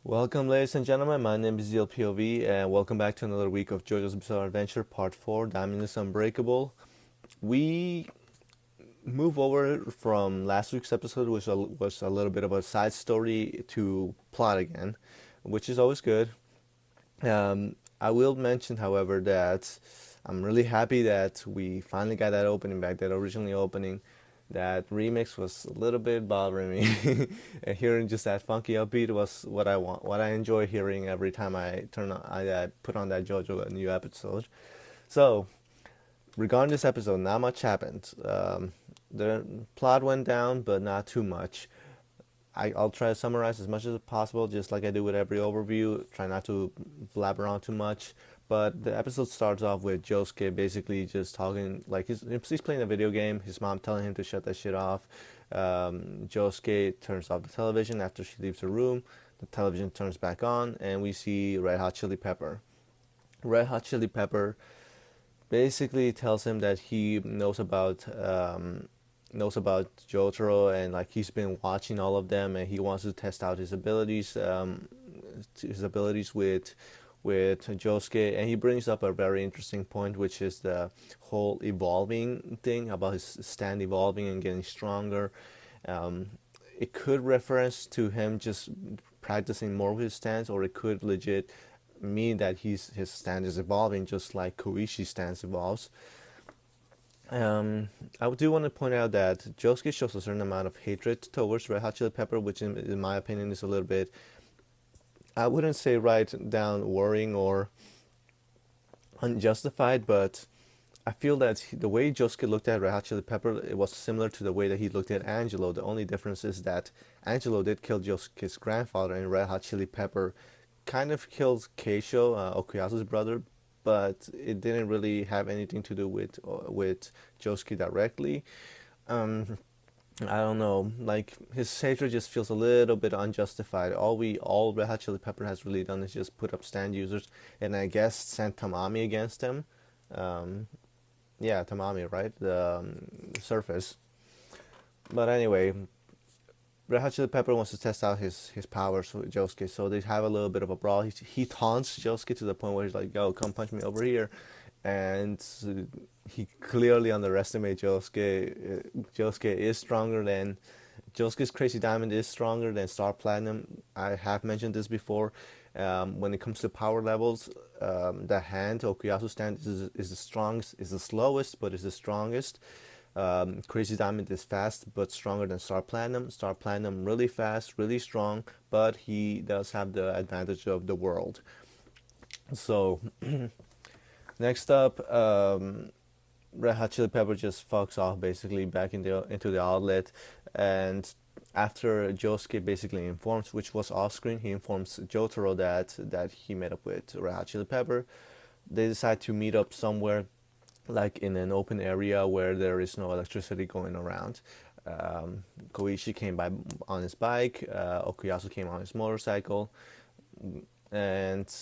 Welcome, ladies and gentlemen. My name is ZLPOV, and welcome back to another week of Jojo's Bizarre Adventure Part 4, Diamond is Unbreakable. We move over from last week's episode, which was a little bit of a side story, to plot again, which is always good. I will mention, however, that I'm really happy that we finally got that opening back, that originally opening. That remix was a little bit bothering me, and hearing just that funky upbeat was what I want, what I enjoy hearing every time I put on that Jojo new episode. So, regarding this episode, not much happened. The plot went down, but not too much. I'll try to summarize as much as possible, just like I do with every overview. Try not to blabber on too much. But the episode starts off with Josuke basically just talking, like he's playing a video game. His mom telling him to shut that shit off. Josuke turns off the television after she leaves the room. The television turns back on, and we see Red Hot Chili Pepper. Red Hot Chili Pepper basically tells him that he knows about Jotaro, and like he's been watching all of them, and he wants to test out his abilities with Josuke, and he brings up a very interesting point, which is the whole evolving thing about his stand evolving and getting stronger. Um, it could reference to him just practicing more with his stance, or it could legit mean that his stand is evolving, just like Koishi's stance evolves. I do want to point out that Josuke shows a certain amount of hatred towards Red Hot Chili Pepper, which in my opinion is a little bit, I wouldn't say right down worrying or unjustified, but I feel that the way Josuke looked at Red Hot Chili Pepper, it was similar to the way that he looked at Angelo. The only difference is that Angelo did kill Josuke's grandfather, and Red Hot Chili Pepper kind of killed Keisho, Okuyasu's brother, but it didn't really have anything to do with Josuke directly. Um, I don't know, like his hatred just feels a little bit unjustified. All Red Hot Chili Pepper has really done is just put up stand users, and I guess sent Tamami against him. Um, yeah, Tamami, right? The Surface. But anyway, Red Hot Chili Pepper wants to test out his powers with Josuke, so they have a little bit of a brawl. He taunts Josuke to the point where he's like, "Yo, come punch me over here," and he clearly underestimates Josuke. Josuke is stronger than Josuke's Crazy Diamond is stronger than Star Platinum. I have mentioned this before. When it comes to power levels, the hand Okuyasu stand is the strongest, is the slowest, but is the strongest. Crazy Diamond is fast but stronger than Star Platinum. Star Platinum really fast, really strong, but he does have the advantage of the world. So next up, Red Hot Chili Pepper just fucks off basically back into the outlet, and after Josuke basically informs, which was off screen, he informs Jotaro that he met up with Red Hot Chili Pepper. They decide to meet up somewhere like in an open area where there is no electricity going around. Koichi came by on his bike, Okuyasu came on his motorcycle, and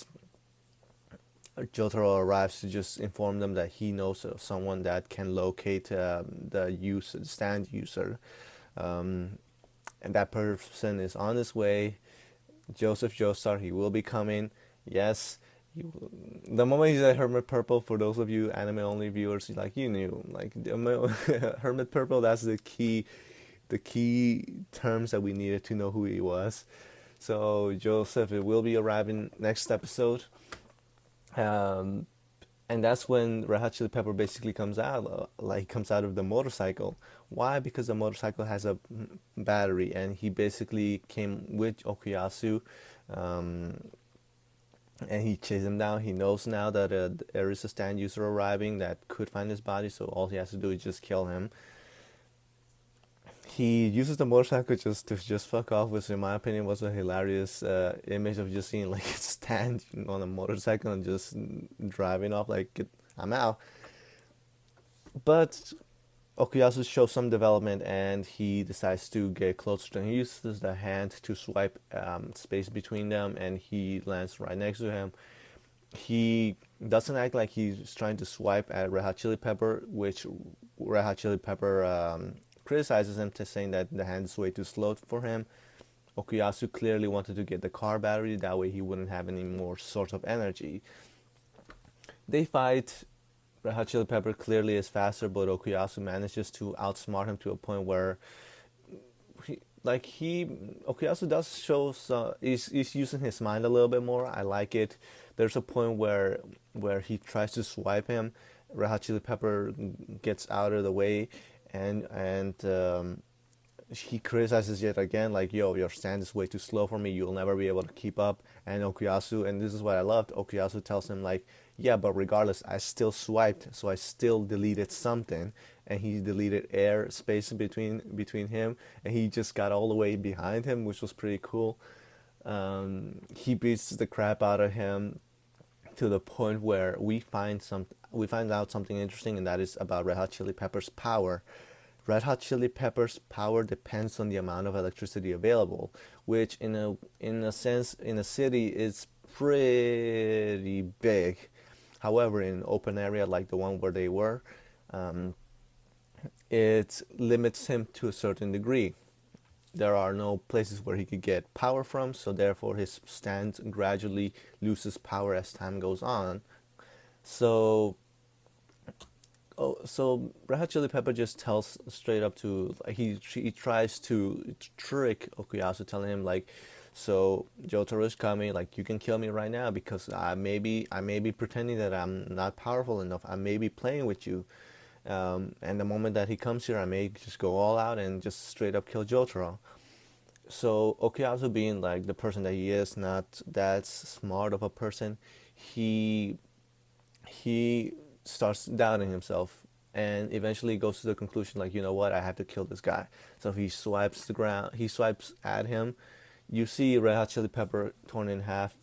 Jotaro arrives to just inform them that he knows of someone that can locate the stand user, and that person is on his way. Joseph Joestar, he will be coming. Yes, the moment he said Hermit Purple, for those of you anime only viewers, like you knew, like Hermit Purple. That's the key terms that we needed to know who he was. So Joseph, it will be arriving next episode, um, and that's when Red Hot Chili Pepper basically comes out, like comes out of the motorcycle. Why? Because the motorcycle has a battery, and he basically came with Okuyasu. Um, and he chases him down. He knows now that there is a stand user arriving that could find his body, so all he has to do is just kill him. He uses the motorcycle just to just fuck off, which in my opinion was a hilarious image of just seeing like a stand on a motorcycle and just driving off like I'm out. But Okuyasu shows some development, and he decides to get closer to him. He uses the hand to swipe space between them, and he lands right next to him. He doesn't act like he's trying to swipe at Red Hot Chili Pepper, which Red Hot Chili Pepper criticizes him to saying that the hand is way too slow for him. Okuyasu clearly wanted to get the car battery, that way he wouldn't have any more source of energy. They fight. Red Hot Chili Pepper clearly is faster, but Okuyasu manages to outsmart him to a point where he, like he Okuyasu does show he's using his mind a little bit more. I like it. There's a point where he tries to swipe him. Red Hot Chili Pepper gets out of the way, and he criticizes yet again, like, yo, your stand is way too slow for me, you'll never be able to keep up. And Okuyasu, and this is what I loved, Okuyasu tells him, like, yeah, but regardless, I still swiped, so I still deleted something. And he deleted air space between him, and he just got all the way behind him, which was pretty cool. He beats the crap out of him to the point where we find out something interesting, and that is about Red Hot Chili Peppers' power. Red Hot Chili Peppers' power depends on the amount of electricity available, which in a sense in a city is pretty big. However, in an open area like the one where they were, um, it limits him to a certain degree. There are no places where he could get power from, so therefore his stand gradually loses power as time goes on. So so Red Hot Chili Pepper just tells straight up to, he tries to trick Okuyasu, telling him, like, so Jotaro is coming, like, you can kill me right now because I may be pretending that I'm not powerful enough. I may be playing with you, and the moment that he comes here, I may just go all out and just straight up kill Jotaro. So Okuyasu, being like the person that he is, not that smart of a person, he he starts doubting himself and eventually goes to the conclusion, like, you know what, I have to kill this guy. So he swipes at him. You see Red Hot Chili Pepper torn in half.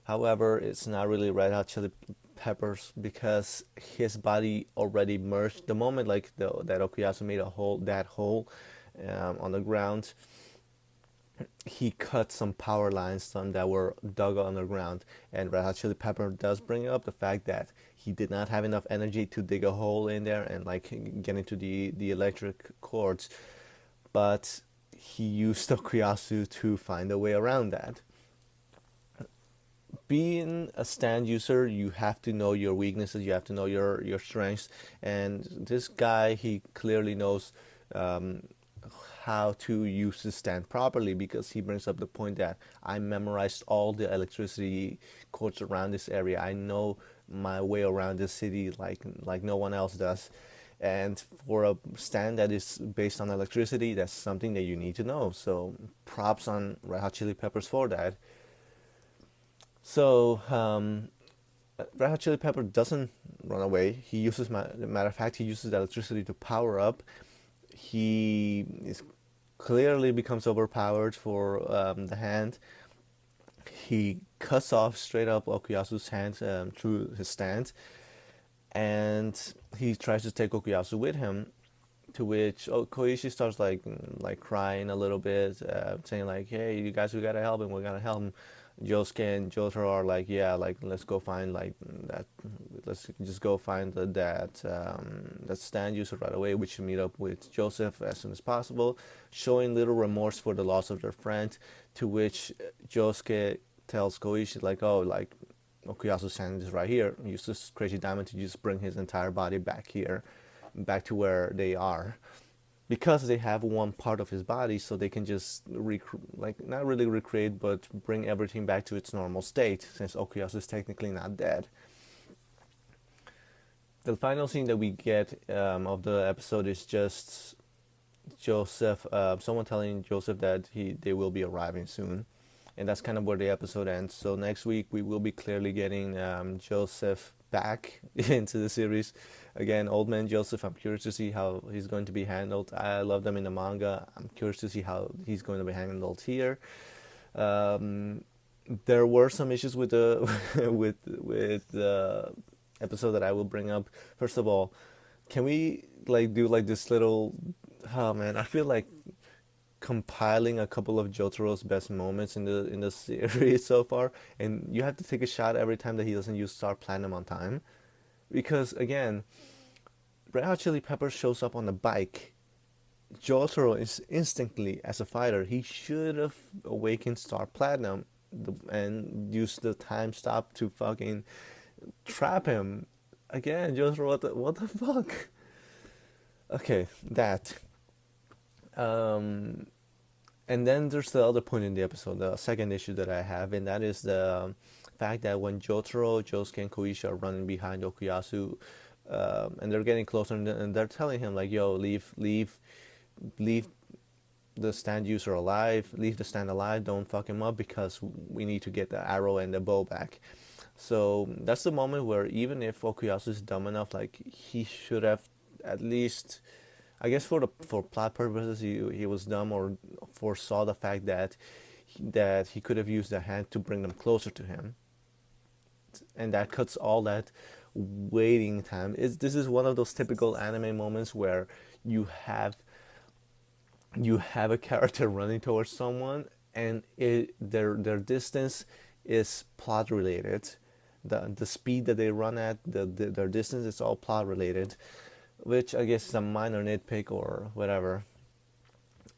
However, it's not really Red Hot Chili Peppers because his body already merged. The moment, like, that Okuyasu made that hole on the ground, he cut some power lines, some that were dug underground. And Red Hot Chili Pepper does bring up the fact that he did not have enough energy to dig a hole in there and, like, get into the electric cords, but he used Okuyasu to find a way around that. Being a stand user, you have to know your weaknesses, you have to know your strengths, and this guy, he clearly knows um, how to use the stand properly, because he brings up the point that I memorized all the electricity cords around this area. I know my way around this city like no one else does. And for a stand that is based on electricity, that's something that you need to know. So props on Red Hot Chili Peppers for that. So Red Hot Chili Pepper doesn't run away. He uses, matter of fact, he uses electricity to power up. He is clearly becomes overpowered for the hand. He cuts off straight up Okuyasu's hand through his stand, and he tries to take Okuyasu with him. To which Koichi starts like crying a little bit, saying like, "Hey, you guys, we gotta help him. We gotta help him." Josuke and Jotaro are like, "Yeah, like let's go find like that. Let's just go find that stand user right away. We should meet up with Joseph as soon as possible," showing little remorse for the loss of their friend. To which Josuke tells Koichi like, "Oh, like Okuyasu's stand is right here. Use this crazy diamond to just bring his entire body back here, back to where they are." Because they have one part of his body, so they can just like not really recreate, but bring everything back to its normal state, since Okuyasu is technically not dead. The final scene that we get of the episode is just Joseph, someone telling Joseph that they will be arriving soon, and that's kind of where the episode ends. So next week we will be clearly getting Joseph back into the series. Again, Old Man Joseph, I'm curious to see how he's going to be handled. I love them in the manga. I'm curious to see how he's going to be handled here. Um, there were some issues with the with the episode that I will bring up. First of all, can we like do like this little? Oh man, I feel like compiling a couple of Jotaro's best moments in the series so far, and you have to take a shot every time that he doesn't use Star Platinum on time, because again, Red Hot Chili Peppers shows up on the bike Jotaro is instantly, as a fighter, he should have awakened Star Platinum and used the time stop to fucking trap him. Again, Jotaro, what the fuck? Okay, that. Um, and then there's the other point in the episode, the second issue that I have, and that is the fact that when Jotaro, Josuke, and Koisha are running behind Okuyasu, and they're getting closer, and they're telling him like, "Yo, leave the stand user alive, leave the stand alive, don't fuck him up because we need to get the arrow and the bow back." So that's the moment where even if Okuyasu is dumb enough, like he should have at least, I guess for plot purposes, he was dumb or foresaw the fact that he could have used the hand to bring them closer to him, and that cuts all that waiting time. This is one of those typical anime moments where you have you have a character running towards someone, and their distance is plot related. The speed that they run at, their distance is all plot related, which I guess is a minor nitpick or whatever.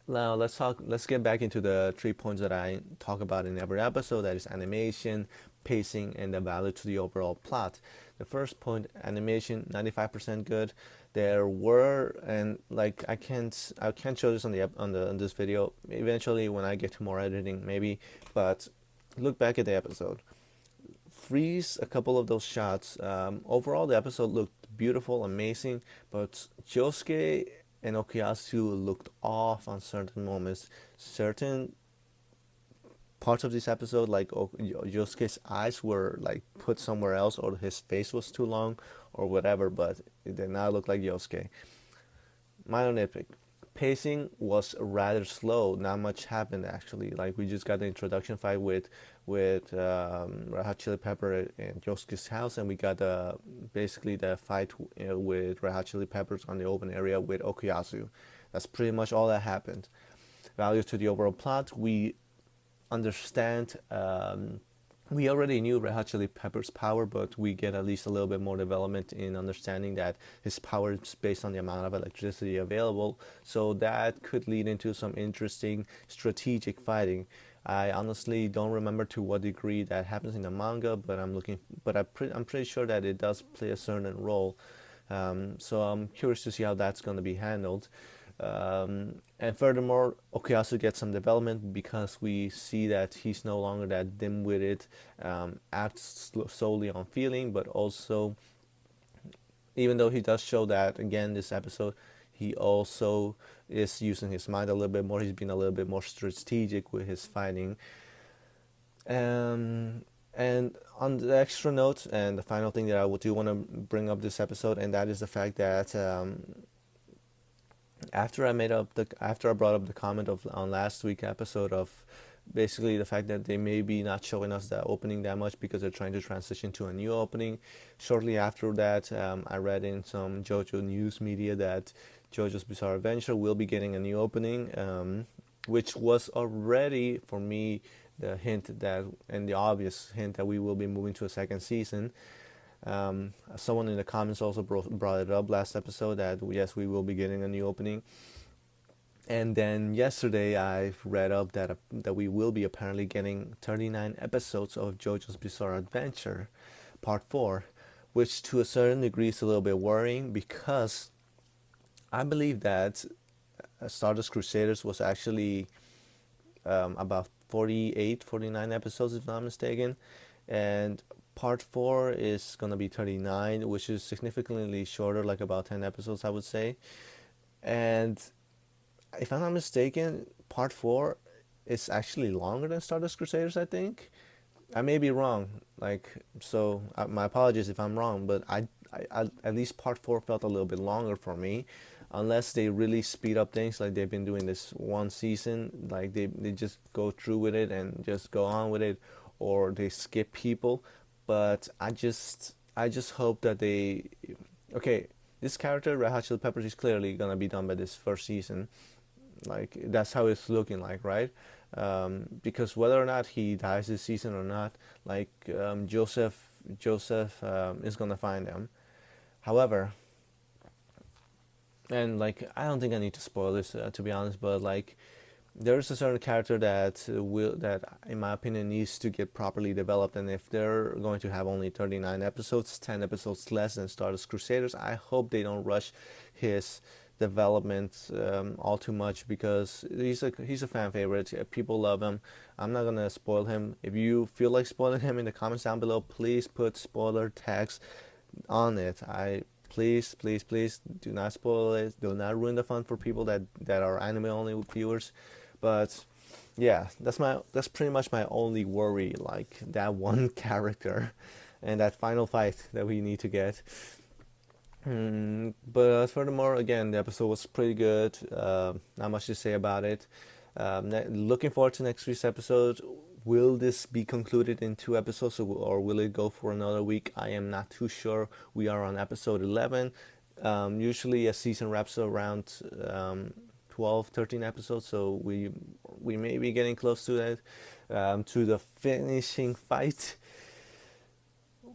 Now let's get back into the 3 points that I talk about in every episode. That is animation, pacing, and the value to the overall plot. The first point, animation, 95% good. There were, and like I can't show this on this video. Eventually, when I get to more editing, maybe. But look back at the episode. Freeze a couple of those shots. Overall, the episode looked beautiful, amazing, but Josuke and Okuyasu looked off on certain moments. Certain parts of this episode, like Yosuke's eyes were like put somewhere else, or his face was too long, or whatever, but it did not look like Yosuke. Minor nitpick. Pacing was rather slow. Not much happened actually. Like we just got the introduction fight with Red Hot Chili Pepper and Yosuke's house, and we got basically the fight with Red Hot Chili Peppers on the open area with Okuyasu. That's pretty much all that happened. Value to the overall plot. We understand. We already knew Red Hot Chili Pepper's power, but we get at least a little bit more development in understanding that his power is based on the amount of electricity available. So that could lead into some interesting strategic fighting. I honestly don't remember to what degree that happens in the manga, but I'm pretty sure that it does play a certain role. So I'm curious to see how that's going to be handled. And furthermore, Okuyasu gets some development because we see that he's no longer that dim-witted, acts solely on feeling, but also, even though he does show that again this episode, he also is using his mind a little bit more. He's been a little bit more strategic with his fighting. And on the extra note, and the final thing that I do want to bring up this episode, and that is the fact that after I brought up the comment of on last week's episode of basically the fact that they may be not showing us the opening that much because they're trying to transition to a new opening. Shortly after that, I read in some Jojo news media that Jojo's Bizarre Adventure will be getting a new opening, which was already for me the hint that, and the obvious hint, that we will be moving to a second season. Someone in the comments also brought it up last episode that yes, we will be getting a new opening. And then yesterday I read up that we will be apparently getting 39 episodes of JoJo's Bizarre Adventure, Part 4, which to a certain degree is a little bit worrying because I believe that Stardust Crusaders was actually about 49 episodes if not mistaken, and Part 4 is going to be 39, which is significantly shorter, like about 10 episodes, I would say. And if I'm not mistaken, Part 4 is actually longer than Stardust Crusaders, I think. I may be wrong. My apologies if I'm wrong, but I at least Part 4 felt a little bit longer for me. Unless they really speed up things like they've been doing this one season, like they just go through with it and just go on with it, or they skip people. But I just hope that this character Red Hot Chili Peppers is clearly gonna be done by this first season. Like that's how it's looking like, right? Because whether or not he dies this season or not, like Joseph is gonna find him. However, and like I don't think I need to spoil this to be honest, but like there's a certain character that in my opinion needs to get properly developed, and if they're going to have only 39 episodes, 10 episodes less than Stardust Crusaders, I hope they don't rush his development all too much, because he's a fan favorite. People love him. I'm not gonna spoil him. If you feel like spoiling him in the comments down below, please put spoiler tags on it. I Please, please, please do not spoil it. Do not ruin the fun for people that are anime only viewers. But yeah, that's pretty much my only worry. Like that one character, and that final fight that we need to get. But furthermore, again, the episode was pretty good. Not much to say about it. Looking forward to next week's episode. Will this be concluded in 2 episodes, or will it go for another week? I am not too sure. We are on episode 11. Usually a season wraps around 12, 13 episodes, so we may be getting close to that, to the finishing fight.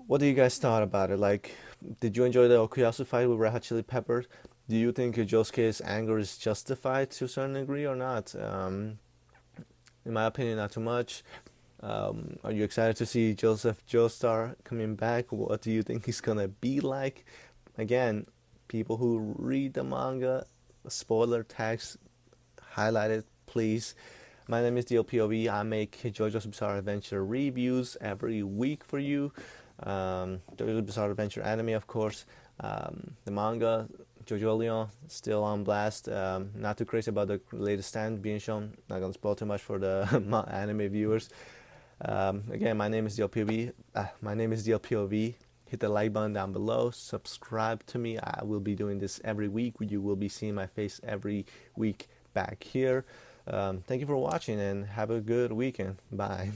What do you guys thought about it? Like, did you enjoy the Okuyasu fight with Red Hot Chili Peppers? Do you think Josuke's anger is justified to a certain degree or not? In my opinion, not too much. Are you excited to see Joseph Joestar coming back? What do you think he's gonna be like? Again, people who read the manga, spoiler tags highlighted, please. My name is DLPOV. I make JoJo's Bizarre Adventure reviews every week for you. JoJo's Bizarre Adventure anime, of course. The manga, Jojo Leon, still on blast. Not too crazy about the latest stand being shown. Not gonna spoil too much for the anime viewers. Again, my name is DLPOV. Hit the like button down below. Subscribe to me. I will be doing this every week. You will be seeing my face every week back here. Thank you for watching and have a good weekend. Bye.